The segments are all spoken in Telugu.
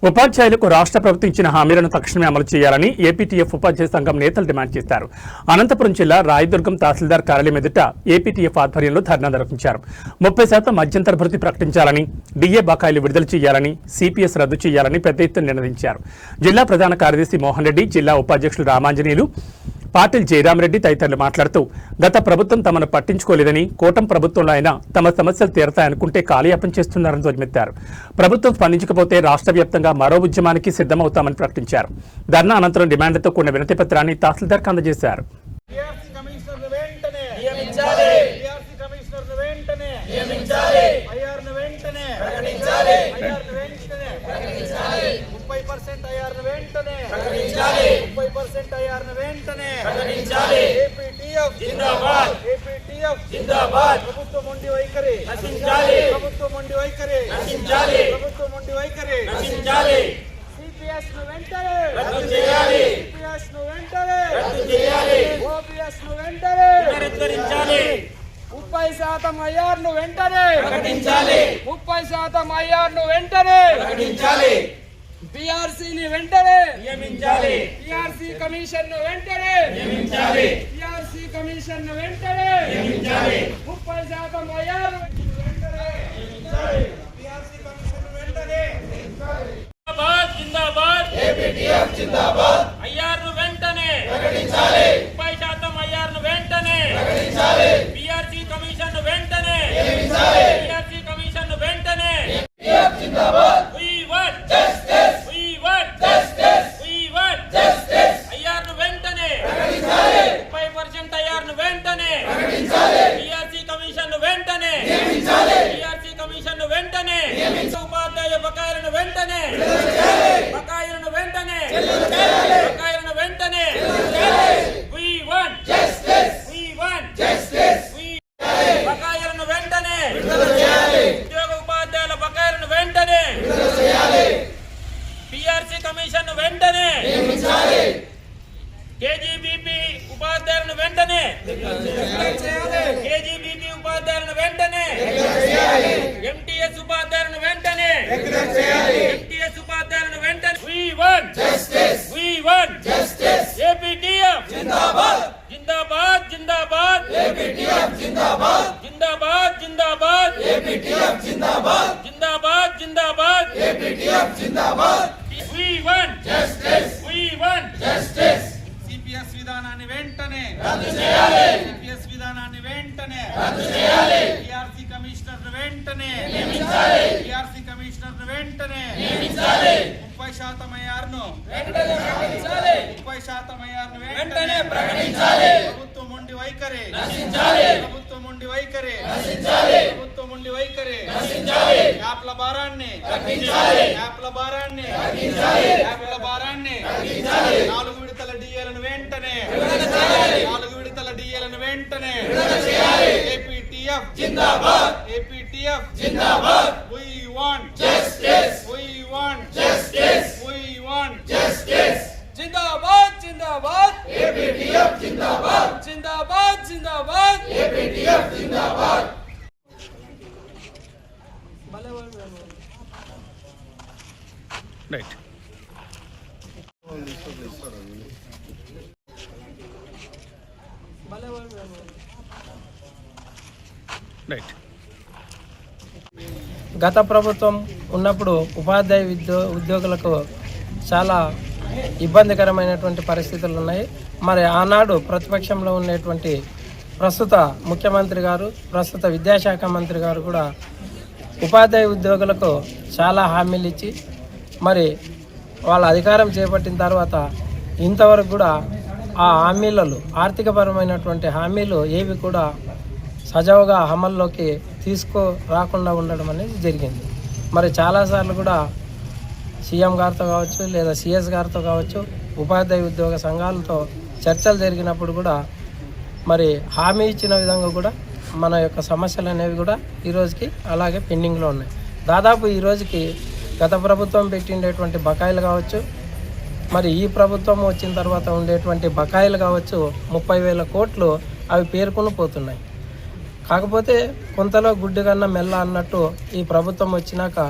ఉపాధ్యాయులకు రాష్ట్ర ప్రభుత్వం ఇచ్చిన హామీలను తక్షణమే అమలు చేయాలని ఏపీటీఎఫ్ ఉపాధ్యాయ సంఘం నేతలు డిమాండ్ చేశారు. అనంతపురం జిల్లా రాయదుర్గం తహసీల్దార్ కార్యాలయం ఎదుట ఏపీటీఎఫ్ ఆధ్వర్యంలో ధర్నా నిర్వహించారు. 30% మధ్యంతర భృతి ప్రకటించాలని, డిఏ బకాయిలు విడుదల చేయాలని, సిపిఎస్ రద్దు చేయాలని పెద్ద ఎత్తున నిర్ణయించారు. జిల్లా ప్రధాన కార్యదర్శి మోహన్ రెడ్డి, జిల్లా ఉపాధ్యక్షులు రామాంజనేయులు, పాటిల్ జయరామరెడ్డి తదితరులు మాట్లాడుతూ గత ప్రభుత్వం తమను పట్టించుకోలేదని, కూటమి ప్రభుత్వంలో అయినా తమ సమస్యలు తీరతాయనుకుంటే కాలయాపన చేస్తున్నారని ధ్వజమెత్తారు. ప్రభుత్వం స్పందించకపోతే రాష్ట్ర వ్యాప్తంగా మరో ఉద్యమానికి సిద్ధమవుతామని ప్రకటించారు. ధర్నా అనంతరం డిమాండ్లతో కూడిన వినతి పత్రాన్ని తహసీల్దార్కు అందజేశారు. ప్రభుత్వం ఉండి వైఖరి సిపిఎస్ ను వెంటనే రద్దు చేయాలి, సిపిఎస్ ను వెంటనే రద్దు చేయాలి, ఓపీఎస్ ను వెంటనే పునరుద్ధరించాలి, 30% ఐఆర్ ను వెంటనే ప్రకటించాలి, 30% ఐఆర్ ను వెంటనే ప్రకటించాలి, పిఆర్సీ ని వెంటనే నియమించాలి, పిఆర్సీ కమిషన్ ను వెంటనే నియమించాలి, పిఆర్సీ కమిషన్ ను వెంటనే నియమించాలి, 30% ఐఆర్ వెంటనే నియమించాలి, పిఆర్సీ కమిషన్ ను వెంటనే నియమించాలి. జిందాబాద్ ఏపీటీఎఫ్ జిందాబాద్. ఐఆర్ ను వెంటనే ప్రకటించాలి, 30% ఐఆర్ ను వెంటనే ప్రకటించాలి, పిఆర్సీ కమిషన్ ను వెంటనే నియమించాలి, పిఆర్సీ కమిషన్ ను వెంటనే APTF Zindabad. We want justice, we want justice, we want justice. IR ను వెంటనే ప్రకటించాలి, 30% ఐఆర్ ను వెంటనే ప్రకటించాలి, పిఆర్సీ కమిషన్ ను వెంటనే నియమించాలి, పిఆర్సీ కమిషన్ ను వెంటనే నియమించాలి, ఉపాధ్యాయ బకాయిలను వెంటనే బకాయిలను వెంటనే బకాయిలను వెంటనే we want justice, we want justice, we బకాయిలను వెంటనే ఉద్యోగ ఉపాధ్యాయుల బకాయిలను వెంటనే పిఆర్సీ కమిషన్ ను వెంటనే కేజీబీపీ ఉపాధ్యాయులను వెంటనే కేజీబీపీ ఉపాధ్యాయులను వెంటనే ఎంటీఎస్ ఉపాధ్యాయులను వెంటనే ఎంటీఎస్ ఉపాధ్యాయులను వెంటనే we want justice, we want justice. APTF Zindabad Zindabad Zindabad, APTF Zindabad Zindabad Zindabad, APTF Zindabad Zindabad Zindabad, APTF Zindabad. we want justice, we want justice. CPS విధానాన్ని వెంటనే రద్దు చేయాలి, సిపిఎస్ విధానాన్ని వెంటనే రద్దు చేయాలి, పిఆర్సీ కమిషనర్ ను వెంటనే నియమించాలి, పిఆర్సీ కమిషనర్ ను వెంటనే నియమించాలి, 30% ఐఆర్ ను వెంటనే ప్రకటించాలి, 30% ఐఆర్ ను వెంటనే ప్రకటించాలి, ప్రభుత్వం ఉండి వైఖరి నశించాలి, ప్రభుత్వం ఉండి వైఖరి నశించాలి, ప్రభుత్వం ఉండి వైఖరి నశించాలి, యాప్ల భారాన్ని తగ్గించాలి, యాప్ల భారాన్ని తగ్గించాలి, యాప్ల భారాన్ని తగ్గించాలి, 4 విడతల డిఏలను వెంటనే విడుదల 4 విడతల డిఏలను వెంటనే విడుదల APTF Zindabad, APTF Zindabad. we want justice, we want justice, we want justice. Zindabad Zindabad, APTF Zindabad Zindabad Zindabad, APTF Zindabad. Right. Right. గత ప్రభుత్వం ఉన్నప్పుడు ఉపాధ్యాయ ఉద్యోగులకు చాలా ఇబ్బందికరమైనటువంటి పరిస్థితులు ఉన్నాయి. మరి ఆనాడు ప్రతిపక్షంలో ఉండేటువంటి ప్రస్తుత ముఖ్యమంత్రి గారు, ప్రస్తుత విద్యాశాఖ మంత్రి గారు కూడా ఉపాధ్యాయ ఉద్యోగులకు చాలా హామీలు ఇచ్చి మరి వాళ్ళ అధికారం చేపట్టిన తర్వాత ఇంతవరకు కూడా ఆ హామీలలో ఆర్థికపరమైనటువంటి హామీలు ఏవి కూడా సజావుగా అమల్లోకి రాకుండా ఉండడం అనేది జరిగింది. మరి చాలాసార్లు కూడా సీఎం గారితో కావచ్చు, లేదా సిఎస్ గారితో కావచ్చు, ఉపాధ్యాయ ఉద్యోగ సంఘాలతో చర్చలు జరిగినప్పుడు కూడా మరి హామీ ఇచ్చిన విధంగా కూడా మన యొక్క సమస్యలు అనేవి కూడా ఈరోజుకి అలాగే పెండింగ్లో ఉన్నాయి. దాదాపు ఈరోజుకి గత ప్రభుత్వం పెట్టిండేటువంటి బకాయిలు కావచ్చు, మరి ఈ ప్రభుత్వం వచ్చిన తర్వాత ఉండేటువంటి బకాయిలు కావచ్చు, 30,000 కోట్లు అవి పేరుకొని పోతున్నాయి. కాకపోతే కొంతలో గుడ్డు కన్నా మెల్ల అన్నట్టు ఈ ప్రభుత్వం వచ్చినాక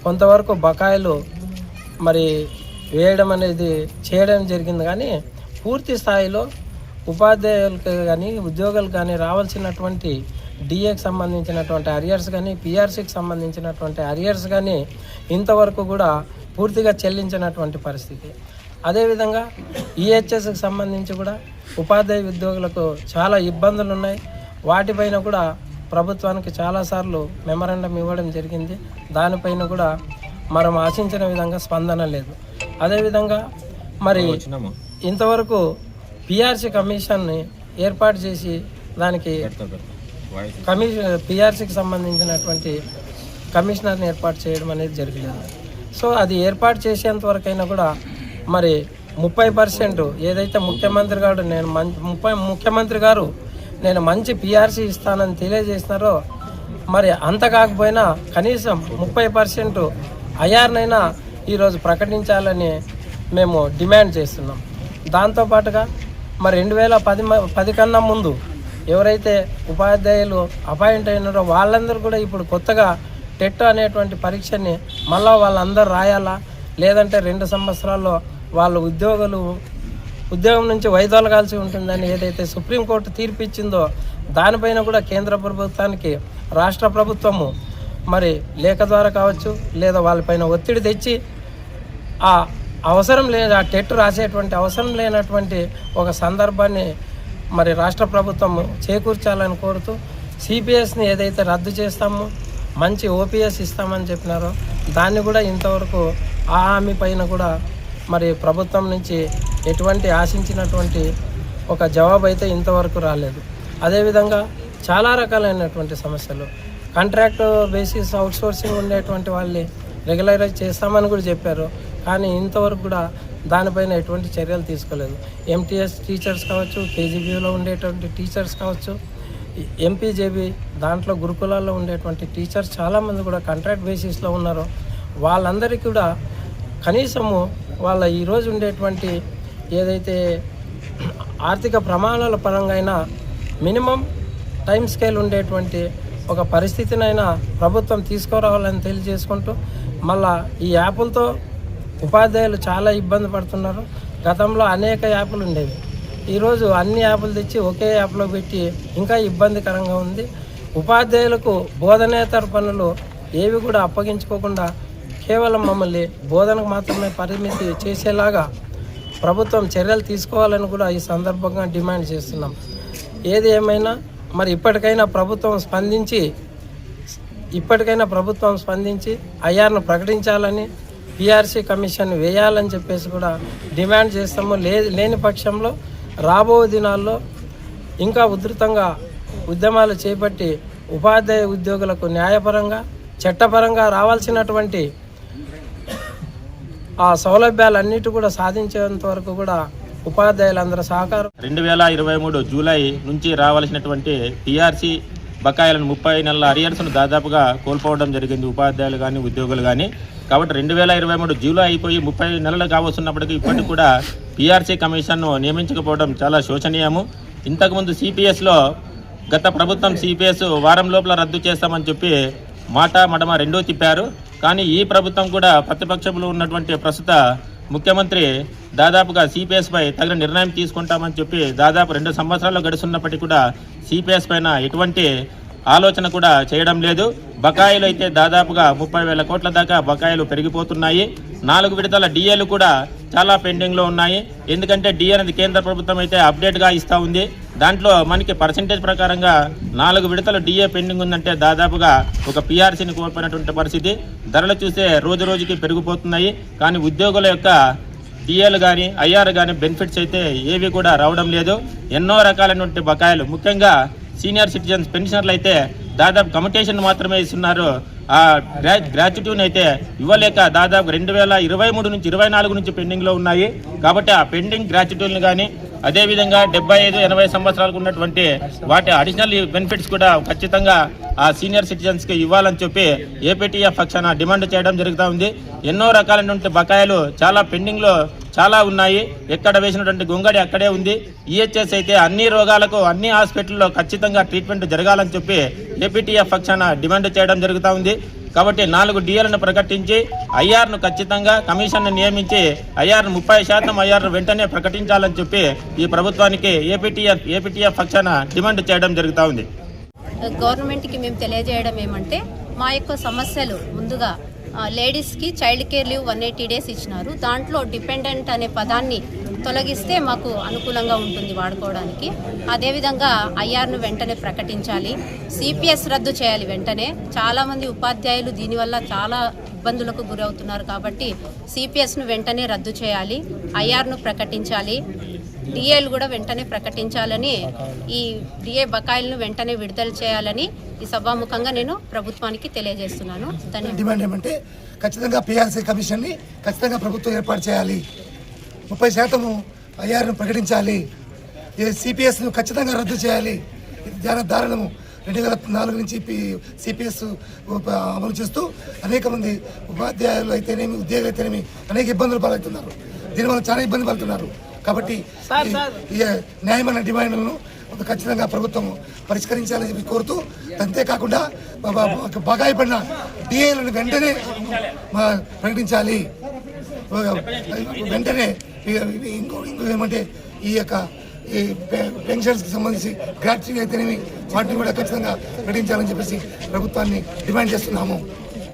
కొంతవరకు బకాయిలు మరి వేయడం అనేది చేయడం జరిగింది. కానీ పూర్తి స్థాయిలో ఉపాధ్యాయులకు కానీ ఉద్యోగులకు కానీ రావాల్సినటువంటి డిఏకి సంబంధించినటువంటి అరియర్స్ కానీ పిఆర్సీకి సంబంధించినటువంటి అరియర్స్ కానీ ఇంతవరకు కూడా పూర్తిగా చెల్లించినటువంటి పరిస్థితి. అదేవిధంగా ఈహెచ్ఎస్కి సంబంధించి కూడా ఉపాధ్యాయ ఉద్యోగులకు చాలా ఇబ్బందులు ఉన్నాయి. వాటిపైన కూడా ప్రభుత్వానికి చాలాసార్లు మెమరాండం ఇవ్వడం జరిగింది. దానిపైన కూడా మనం ఆశించిన విధంగా స్పందన లేదు. అదేవిధంగా మరి ఇంతవరకు పిఆర్సీ కమిషన్ని ఏర్పాటు చేసి దానికి పిఆర్సీకి సంబంధించినటువంటి కమిషనర్ని ఏర్పాటు చేయడం అనేది జరగలేదు. సో అది ఏర్పాటు చేసేంత వరకైనా కూడా మరి 30% ఏదైతే ముఖ్యమంత్రి గారు నేను మంచి పిఆర్సీ ఇస్తానని తెలియజేసినారో మరి అంత కాకపోయినా కనీసం 30% ఐఆర్నైనా ఈరోజు ప్రకటించాలని మేము డిమాండ్ చేస్తున్నాం. దాంతోపాటుగా మరి 2010 కన్నా ముందు ఎవరైతే ఉపాధ్యాయులు అపాయింట్ అయినారో వాళ్ళందరూ కూడా ఇప్పుడు కొత్తగా టెట్ అనేటువంటి పరీక్షని మళ్ళీ వాళ్ళందరూ రాయాలా, లేదంటే 2 సంవత్సరాల్లో వాళ్ళు ఉద్యోగం నుంచి వైదొలగాల్సి ఉంటుందని ఏదైతే సుప్రీంకోర్టు తీర్పు ఇచ్చిందో దానిపైన కూడా కేంద్ర ప్రభుత్వానికి రాష్ట్ర ప్రభుత్వము మరి లేఖ ద్వారా కావచ్చు లేదా వాళ్ళపైన ఒత్తిడి తెచ్చి ఆ టెట్ రాసేటువంటి అవసరం లేనటువంటి ఒక సందర్భాన్ని మరి రాష్ట్ర ప్రభుత్వం చేకూర్చాలని కోరుతూ సిపిఎస్ని ఏదైతే రద్దు చేస్తామో మంచి ఓపీఎస్ ఇస్తామని చెప్పినారో దాన్ని కూడా ఇంతవరకు ఆ హామీ పైన కూడా మరి ప్రభుత్వం నుంచి ఎటువంటి ఆశించినటువంటి ఒక జవాబు అయితే ఇంతవరకు రాలేదు. అదేవిధంగా చాలా రకాలైనటువంటి సమస్యలు కాంట్రాక్ట్ బేసిస్ అవుట్సోర్సింగ్ ఉండేటువంటి వాళ్ళని రెగ్యులరైజ్ చేస్తామని కూడా చెప్పారు. కానీ ఇంతవరకు కూడా దానిపైన ఎటువంటి చర్యలు తీసుకోలేదు. ఎంటీఎస్ టీచర్స్ కావచ్చు, కేజీబీలో ఉండేటువంటి టీచర్స్ కావచ్చు, ఎంపీజేబీ దాంట్లో గురుకులాల్లో ఉండేటువంటి టీచర్స్ చాలామంది కూడా కాంట్రాక్ట్ బేసిస్లో ఉన్నారు. వాళ్ళందరికీ కూడా కనీసము వాళ్ళ ఈరోజు ఉండేటువంటి ఏదైతే ఆర్థిక ప్రమాణాల పరంగా అయినా మినిమం టైం స్కేల్ ఉండేటువంటి ఒక పరిస్థితినైనా ప్రభుత్వం తీసుకురావాలని తెలియజేసుకుంటూ మళ్ళా ఈ యాప్లతో ఉపాధ్యాయులు చాలా ఇబ్బంది పడుతున్నారు. గతంలో అనేక యాప్లు ఉండేవి, ఈరోజు అన్ని యాప్లు తెచ్చి ఒకే యాప్లో పెట్టి ఇంకా ఇబ్బందికరంగా ఉంది. ఉపాధ్యాయులకు బోధనేతర పనులు ఏవి కూడా అప్పగించుకోకుండా కేవలం మమ్మల్ని బోధనకు మాత్రమే పరిమితి చేసేలాగా ప్రభుత్వం చర్యలు తీసుకోవాలని కూడా ఈ సందర్భంగా డిమాండ్ చేస్తున్నాం. ఏది ఏమైనా మరి ఇప్పటికైనా ప్రభుత్వం స్పందించి ఐఆర్ను ప్రకటించాలని, పిఆర్సీ కమిషన్ వేయాలని చెప్పేసి కూడా డిమాండ్ చేస్తాము. లేని పక్షంలో రాబో దినాల్లో ఇంకా ఉధృతంగా ఉద్యమాలు చేపట్టి ఉపాధ్యాయ ఉద్యోగులకు న్యాయపరంగా చట్టపరంగా రావాల్సినటువంటి ఆ సౌలభ్యాలన్నిటి కూడా సాధించేంత వరకు కూడా ఉపాధ్యాయులందరూ సహకారం. 2023 జూలై నుంచి రావాల్సినటువంటి టీఆర్సీ బకాయిలను 30 నెలల అరియర్స్ను దాదాపుగా కోల్పోవడం జరిగింది ఉపాధ్యాయులు కానీ ఉద్యోగులు కానీ. కాబట్టి 2023 జూలై అయిపోయి 30 నెలలు కావస్తున్నప్పటికీ ఇప్పటికి కూడా పీఆర్సీ కమిషన్ను నియమించకపోవడం చాలా శోచనీయము. ఇంతకుముందు సిపిఎస్లో గత ప్రభుత్వం సిపిఎస్ వారం లోపల రద్దు చేస్తామని చెప్పి మాట మడమ రెండూ తిప్పారు. కానీ ఈ ప్రభుత్వం కూడా ప్రతిపక్షంలో ఉన్నటువంటి ప్రస్తుత ముఖ్యమంత్రి దాదాపుగా సిపిఎస్పై తగిన నిర్ణయం తీసుకుంటామని చెప్పి దాదాపు 2 సంవత్సరాలు గడుస్తున్నప్పటికీ కూడా సిపిఎస్ పైన ఎటువంటి ఆలోచన కూడా చేయడం లేదు. బకాయిలు అయితే దాదాపుగా 30,000 కోట్ల దాకా బకాయిలు పెరిగిపోతున్నాయి. 4 విడతల డిఏలు కూడా చాలా పెండింగ్లో ఉన్నాయి. ఎందుకంటే డిఏ అనేది కేంద్ర ప్రభుత్వం అయితే అప్డేట్గా ఇస్తూ ఉంది. దాంట్లో మనకి పర్సంటేజ్ ప్రకారంగా 4 విడతల డిఏ పెండింగ్ ఉందంటే దాదాపుగా ఒక పీఆర్సీని కోల్పోయినటువంటి పరిస్థితి. ధరలు చూస్తే రోజు రోజుకి పెరిగిపోతున్నాయి. కానీ ఉద్యోగుల యొక్క డిఏలు కానీ ఐఆర్ కానీ బెనిఫిట్స్ అయితే ఏవి కూడా రావడం లేదు. ఎన్నో రకాలైనటువంటి బకాయిలు, ముఖ్యంగా సీనియర్ సిటిజన్స్ పెన్షనర్లు అయితే దాదాపు కమిటేషన్ మాత్రమే ఇస్తున్నారు. ఆ గ్రాట్యుటీని అయితే ఇవ్వలేక దాదాపు 2023 నుంచి 24 నుంచి పెండింగ్లో ఉన్నాయి. కాబట్టి ఆ పెండింగ్ గ్రాట్యుటీలను కానీ అదేవిధంగా 75-80 సంవత్సరాలకు ఉన్నటువంటి వాటి అడిషనల్ బెనిఫిట్స్ కూడా ఖచ్చితంగా ఆ సీనియర్ సిటిజన్స్కి ఇవ్వాలని చెప్పి ఏపీటీఎఫ్ పక్షాన డిమాండ్ చేయడం జరుగుతూ ఉంది. ఎన్నో రకాలైనటువంటి బకాయిలు చాలా పెండింగ్లో చాలా ఉన్నాయి. ఎక్కడ వేసినటువంటి గొంగడి అక్కడే ఉంది. ఈహెచ్ఎస్ అయితే అన్ని రోగాలకు అన్ని హాస్పిటల్లో ఖచ్చితంగా ట్రీట్మెంట్ జరగాలని చెప్పి ఏపీటీఎఫ్ పక్షాన డిమాండ్ చేయడం జరుగుతూ ఉంది. కాబట్టి 4 డిఏలను ప్రకటించి ఐఆర్ను ఖచ్చితంగా కమిషన్ను నియమించి ఐఆర్ను 30% ఐఆర్ను వెంటనే ప్రకటించాలని చెప్పి ఈ ప్రభుత్వానికి ఏపీటీఎఫ్ పక్షాన డిమాండ్ చేయడం జరుగుతూ ఉంది. గవర్నమెంట్కి మేము తెలియజేయడం ఏమంటే మా యొక్క సమస్యలు ముందుగా లేడీస్కి చైల్డ్ కేర్ లీవ్ 180 days ఇచ్చినారు. దాంట్లో డిపెండెంట్ అనే పదాన్ని తొలగిస్తే మాకు అనుకూలంగా ఉంటుంది వాడుకోవడానికి. అదేవిధంగా ఐఆర్ను వెంటనే ప్రకటించాలి, సిపిఎస్ రద్దు చేయాలి వెంటనే. చాలామంది ఉపాధ్యాయులు దీనివల్ల చాలా ఇబ్బందులకు గురవుతున్నారు కాబట్టి సిపిఎస్ను వెంటనే రద్దు చేయాలి, ఐఆర్ను ప్రకటించాలి, డిఏలు కూడా వెంటనే ప్రకటించాలని, ఈ డిఏ బకాయిలను వెంటనే విడుదల చేయాలని ఈ సభాముఖంగా నేను ప్రభుత్వానికి తెలియజేస్తున్నాను. డిమాండ్ ఏమంటే ఖచ్చితంగా పిఆర్సీ కమిషన్ని ఖచ్చితంగా ప్రభుత్వం ఏర్పాటు చేయాలి, 30% ఐఆర్ను ప్రకటించాలి, సిపిఎస్ను ఖచ్చితంగా రద్దు చేయాలి. ఇది దారుణము. 2004 నుంచి సిపిఎస్ అమలు చేస్తూ అనేక మంది ఉపాధ్యాయులు అయితేనేమి, ఉద్యోగులు అయితేనేమి అనేక ఇబ్బందులు పాలవుతున్నారు. దీనివల్ల చాలా ఇబ్బంది పడుతున్నారు. కాబట్టి ఈ న్యాయమైన డిమాండ్లను ఖచ్చితంగా ప్రభుత్వం పరిష్కరించాలని చెప్పి కోరుతూ, అంతేకాకుండా బకాయి పడిన డిఏలను వెంటనే ప్రకటించాలి. వెంటనే ఇంకో ఏమంటే ఈ యొక్క ఈ పెన్షన్స్కి సంబంధించి గ్రాట్యుటీ అయితేనేమి వాటిని కూడా ఖచ్చితంగా ప్రకటించాలని చెప్పేసి ప్రభుత్వాన్ని డిమాండ్ చేస్తున్నాము.